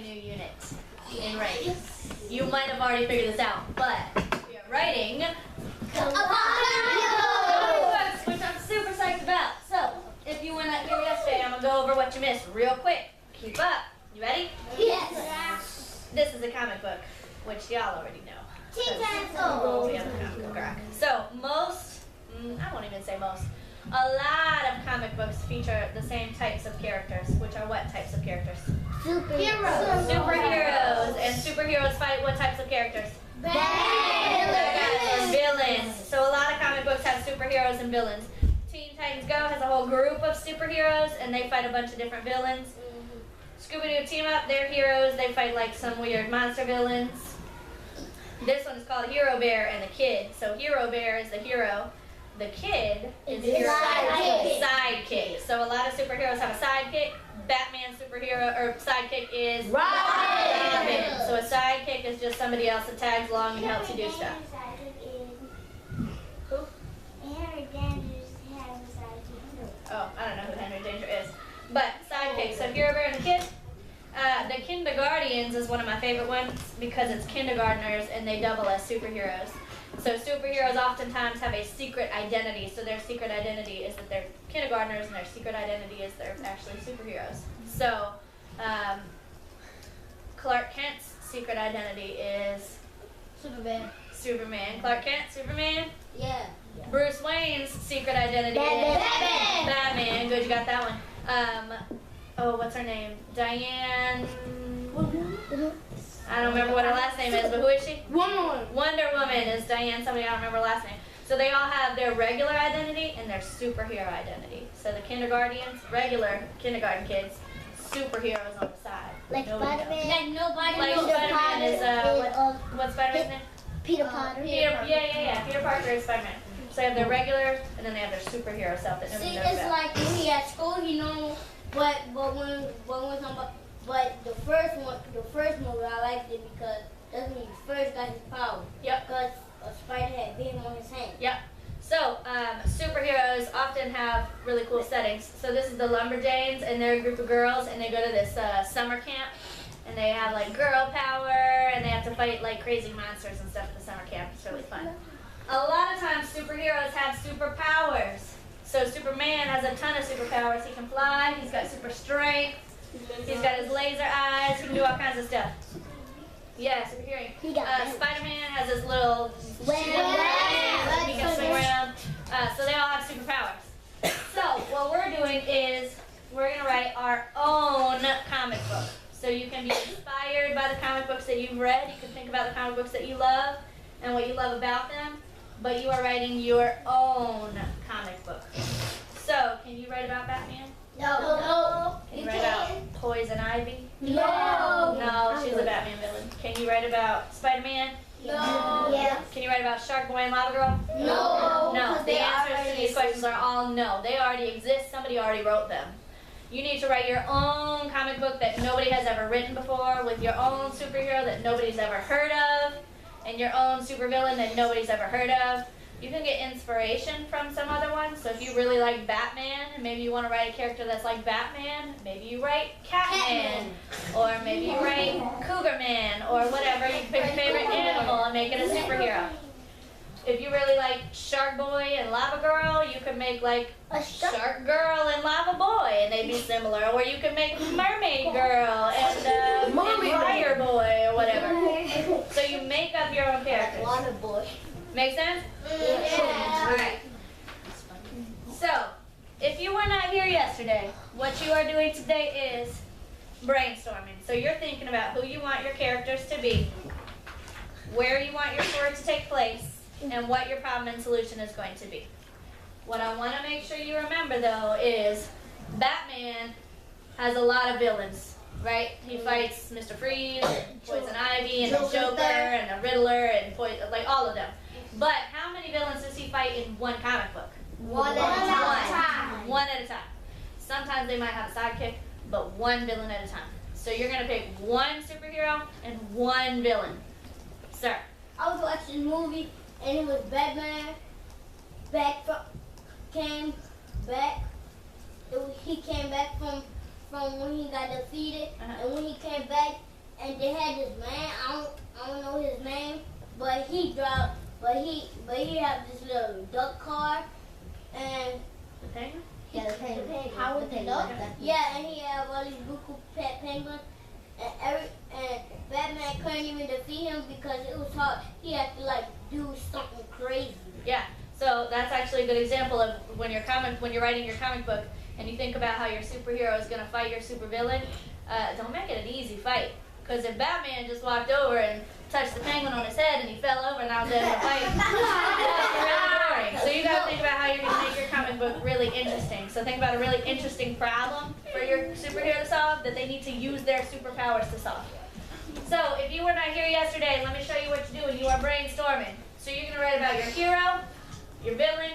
new unit in writing. You might have already figured this out, but we are writing comic books, which I'm super psyched about. So, if you were not here yesterday, I'm going to go over what you missed real quick. Keep up. You ready? Yes. This is a comic book, which y'all already know. Teen Titans. Oh, yeah, the comic book rack. So, I won't even say most. A lot of comic books feature the same types of characters, which are what types of characters? Superheroes. Superheroes. And superheroes fight what types of characters? Bad Villains. So a lot of comic books have superheroes and villains. Teen Titans Go has a whole group of superheroes, and they fight a bunch of different villains. Scooby-Doo Team Up, they're heroes. They fight like some weird monster villains. This one is called Hero Bear and the Kid. So Hero Bear is the hero. The Kid is the sidekick. So a lot of superheroes have a sidekick. Batman's superhero or sidekick is Robin. So a sidekick is just somebody else that tags along and helps you do stuff. Who? Henry Dangerous has a sidekick too. Oh, I don't know who Henry Danger is. But sidekick. So Hero Bear and the Kid. The Kindergartens is one of my favorite ones because it's kindergartners and they double as superheroes. So superheroes oftentimes have a secret identity. So their secret identity is that they're kindergartners and their secret identity is they're actually superheroes. So Clark Kent's secret identity is Superman. Clark Kent, Superman. Yeah. Bruce Wayne's secret identity is Batman. Good, you got that one. Oh, what's her name? Diane. I don't remember what her last name is, but who is she? Wonder Woman is Diane, somebody I don't remember her last name. So they all have their regular identity and their superhero identity. So the kindergartens, regular kindergarten kids, superheroes on the side. Like Nobody Spider-Man. knows. Like Spider-Man is, what's Spider-Man's name? Peter Potter. Peter Parker is Spider-Man. So they have their regular, and then they have their superhero stuff that nobody See, knows it's about. like when he at school, he knows, but when we're talking about, but the first movie, I liked it because that's when he first got his power. Yep. Because a spider had bit him on his hand. Yep. So, superheroes often have really cool settings. So this is the Lumberjanes, and they're a group of girls, and they go to this summer camp, and they have like girl power, and they have to fight like crazy monsters and stuff at the summer camp. It's really fun. A lot of times, superheroes have superpowers. So Superman has a ton of superpowers. He can fly. He's got super strength. He's got his laser eyes. He can do all kinds of stuff. Yeah, super hearing. Spider-Man has his little web. He can swing around. So they all have superpowers. So what we're doing is we're going to write our own comic book. So you can be inspired by the comic books that you've read. You can think about the comic books that you love and what you love about them. But you are writing your own comic book. So can you write about Batman? No. Can you write about Poison Ivy? No. No, she's a Batman villain. Can you write about Spider-Man? No. Yes. Can you write about Shark Boy and Lava Girl? No. No. The answers to these questions are all no. They already exist. Somebody already wrote them. You need to write your own comic book that nobody has ever written before with your own superhero that nobody's ever heard of and your own supervillain that nobody's ever heard of. You can get inspiration from some other ones. So if you really like Batman, and maybe you want to write a character that's like Batman, maybe you write Catman, or maybe you write Cougar Man, or whatever. You can pick your favorite animal and make it a superhero. If you really like Shark Boy and Lava Girl, you could make like a Shark Girl and Lava Boy, and they'd be similar. Or you could make Mermaid Girl and Fire Boy, or whatever. So you make up your own characters. Lava Boy. Make sense? Yeah. Alright. So, if you were not here yesterday, what you are doing today is brainstorming. So you're thinking about who you want your characters to be, where you want your story to take place, and what your problem and solution is going to be. What I want to make sure you remember, though, is Batman has a lot of villains, right? He fights Mr. Freeze, and Poison Ivy, and the Joker, and the Riddler, and like all of them. But how many villains does he fight in one comic book? One at a time. One at a time. Sometimes they might have a sidekick, but one villain at a time. So you're going to pick one superhero and one villain. Sir. I was watching a movie and it was Batman came back. He came back from when he got defeated, and when he came back, and they had this man. I don't know his name, but he had this little duck car, and The penguin? yeah, the penguin. How would they duck? Yeah, and he had all these beautiful pet penguins, and Batman couldn't even defeat him because it was hard. He had to like do something crazy. Yeah. So that's actually a good example of when you're writing your comic book and you think about how your superhero is gonna fight your supervillain. Don't make it an easy fight. Because if Batman just walked over and touched the penguin on his head and he fell over and now dead in the fight, that's really boring. So you gotta think about how you're gonna make your comic book really interesting. So think about a really interesting problem for your superhero to solve that they need to use their superpowers to solve. So if you were not here yesterday, let me show you what to do when you are brainstorming. So you're gonna write about your hero, your villain,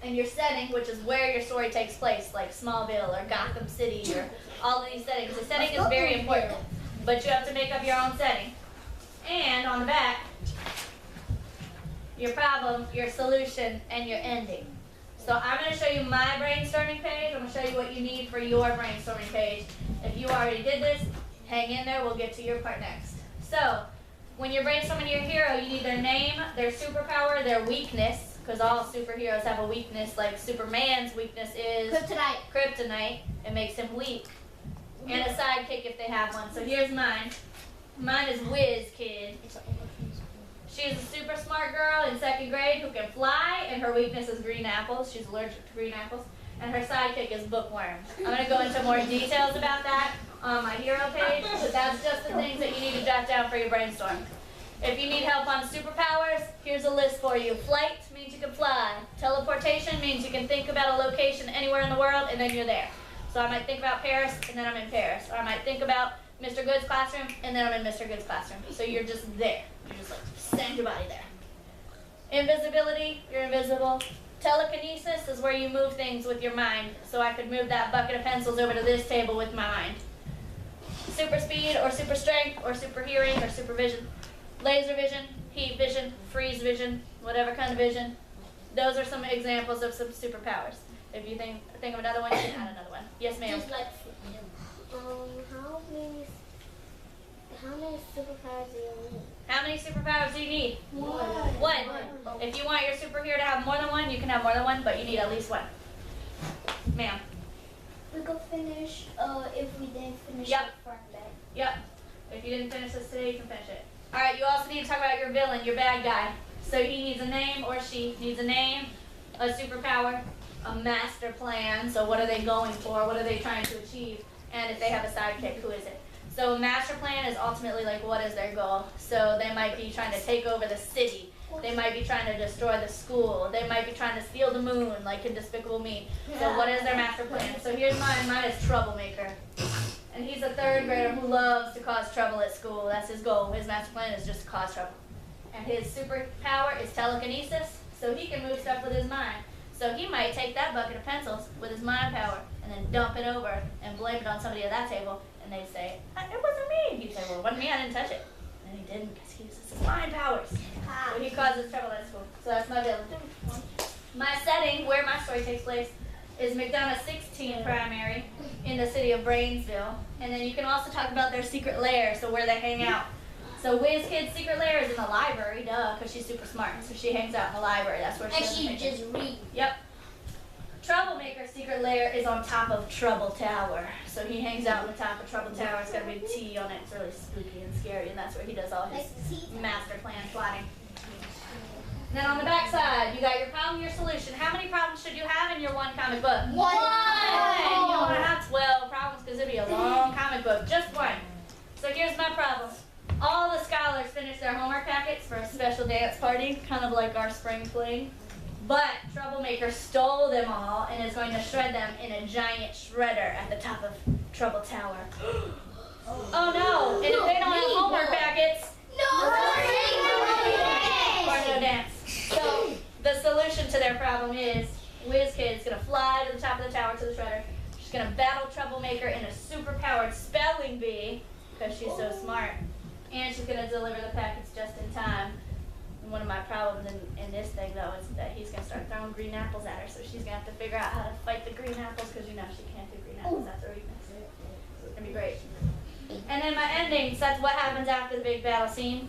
and your setting, which is where your story takes place, like Smallville or Gotham City or all of these settings. The setting is very important, but you have to make up your own setting. And on the back, your problem, your solution, and your ending. So I'm going to show you my brainstorming page. I'm going to show you what you need for your brainstorming page. If you already did this, hang in there. We'll get to your part next. So when you're brainstorming your hero, you need their name, their superpower, their weakness, because all superheroes have a weakness. Like Superman's weakness is kryptonite. It makes him weak. And a sidekick if they have one. So here's mine. Mine is Whiz Kid. She's a super smart girl in 2nd grade who can fly, and her weakness is green apples. She's allergic to green apples. And her sidekick is bookworm. I'm going to go into more details about that on my hero page, but that's just the things that you need to jot down for your brainstorm. If you need help on superpowers, here's a list for you. Flight means you can fly. Teleportation means you can think about a location anywhere in the world, and then you're there. So I might think about Paris, and then I'm in Paris. Or I might think about Mr. Good's classroom, and then I'm in Mr. Good's classroom. So you're just there. You're just like, send your body there. Invisibility, you're invisible. Telekinesis is where you move things with your mind. So I could move that bucket of pencils over to this table with my mind. Super speed, or super strength, or super hearing, or super vision. Laser vision, heat vision, freeze vision, whatever kind of vision. Those are some examples of some superpowers. If you think of another one, you can add another one. Yes, ma'am. Just like How many superpowers do you need? How many superpowers do you need? One. If you want your superhero to have more than one, you can have more than one, but you need at least one. Ma'am. We go finish if we didn't finish Yep. it from that. Yep. If you didn't finish this today, you can finish it. All right, you also need to talk about your villain, your bad guy. So he needs a name, or she needs a name, a superpower, a master plan. So what are they going for? What are they trying to achieve? And if they have a sidekick, who is it? So a master plan is ultimately like, what is their goal? So they might be trying to take over the city. They might be trying to destroy the school. They might be trying to steal the moon, like in Despicable Me. So what is their master plan? So here's mine. Mine is troublemaker. And he's a 3rd grader who loves to cause trouble at school. That's his goal. His master plan is just to cause trouble. And his superpower is telekinesis, so he can move stuff with his mind. So he might take that bucket of pencils with his mind power and then dump it over and blame it on somebody at that table, and they'd say, it wasn't me. He'd say, well, it wasn't me, I didn't touch it. And he didn't because he uses his mind powers. So he causes trouble at school. So that's my villain. My setting, where my story takes place, is McDonough 16 Primary in the city of Brainsville. And then you can also talk about their secret lair, so where they hang out. So Whiz Kid's secret lair is in the library, duh, because she's super smart. So she hangs out in the library. That's where she and she just read. Yep. Troublemaker's secret lair is on top of Trouble Tower. So he hangs out on the top of Trouble Tower. It's got a big T on it. It's really spooky and scary, and that's where he does all his master plan plotting. And then on the back side, you got your problem, your solution. How many problems should you have in your one comic book? One. You don't want to have 12 problems because it'd be a long comic book. Just one. So here's my problem. All the scholars finished their homework packets for a special dance party, kind of like our spring fling. But Troublemaker stole them all and is going to shred them in a giant shredder at the top of Trouble Tower. Oh no! And if they don't have homework packets, or no dance. So the solution to their problem is Whiz Kid's gonna fly to the top of the tower to the shredder. She's gonna battle Troublemaker in a super-powered spelling bee because she's so smart. And she's going to deliver the packets just in time. And one of my problems in this thing, though, is that he's going to start throwing green apples at her. So she's going to have to figure out how to fight the green apples because, you know, she can't do green apples. That's her weakness. It's going to be great. And then my endings, that's what happens after the big battle scene,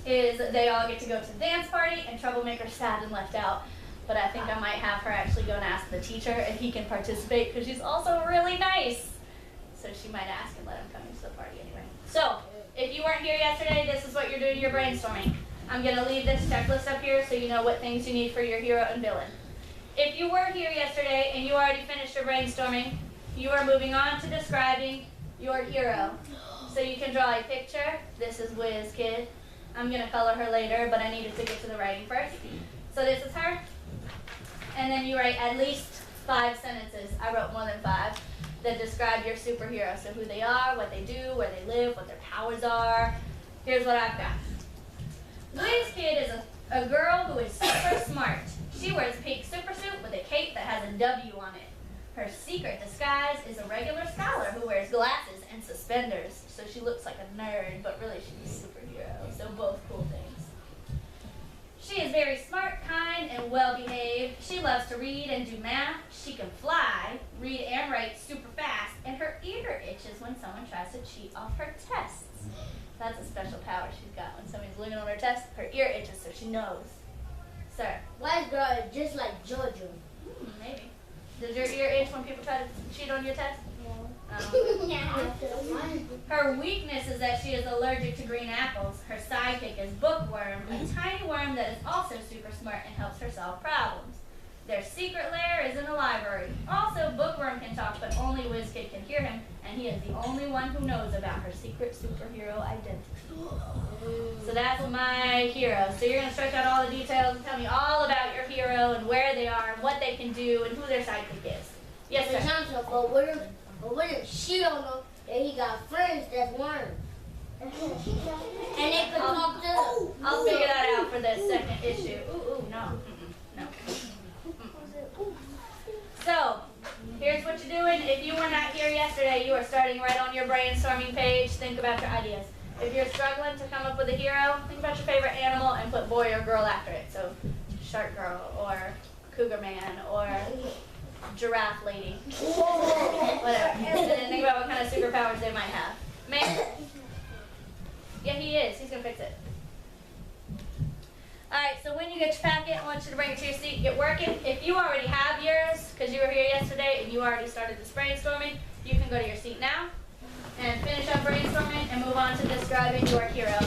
is they all get to go to the dance party and Troublemaker's sad and left out. But I think I might have her actually go and ask the teacher if he can participate because she's also really nice. So she might ask and let him come into the party anyway. So, if you weren't here yesterday, this is what you're doing your brainstorming. I'm going to leave this checklist up here so you know what things you need for your hero and villain. If you were here yesterday and you already finished your brainstorming, you are moving on to describing your hero. So you can draw a picture. This is Wiz Kid. I'm going to color her later, but I needed to get to the writing first. So this is her. And then you write at least 5 sentences. I wrote more than 5 that describe your superhero. So who they are, what they do, where they live, what their powers are. Here's what I've got. Wiz Kid is a girl who is super smart. She wears a pink supersuit with a cape that has a W on it. Her secret disguise is a regular scholar who wears glasses and suspenders. So she looks like a nerd, but really she's a superhero. So both cool things. She is very smart, kind, and well-behaved. She loves to read and do math. She can fly, read and write super fast, and her ear itches when someone tries to cheat off her tests. That's a special power she's got. When somebody's looking on her test, her ear itches so she knows. Sir. White girl is just like Jojo. Maybe. Does your ear itch when people try to cheat on your test? Her weakness is that she is allergic to green apples. Her sidekick is Bookworm, a tiny worm that is also super smart and helps her solve problems. Their secret lair is in the library. Also, Bookworm can talk, but only WizKid can hear him, and he is the only one who knows about her secret superhero identity. So that's my hero. So you're going to stretch out all the details and tell me all about your hero and where they are and what they can do and who their sidekick is. Yes, sir. But what if she don't know that he got friends that's worms? And they could talk to them. I'll figure that out for the second issue. Ooh, no. No. So, here's what you're doing. If you were not here yesterday, you are starting right on your brainstorming page. Think about your ideas. If you're struggling to come up with a hero, think about your favorite animal and put boy or girl after it. So, shark girl or cougar man or giraffe lady. Whatever. And then think about what kind of superpowers they might have. Man. Yeah, he is. He's going to fix it. Alright, so when you get your packet, I want you to bring it to your seat and get working. If you already have yours, because you were here yesterday and you already started this brainstorming, you can go to your seat now and finish up brainstorming and move on to describing your hero.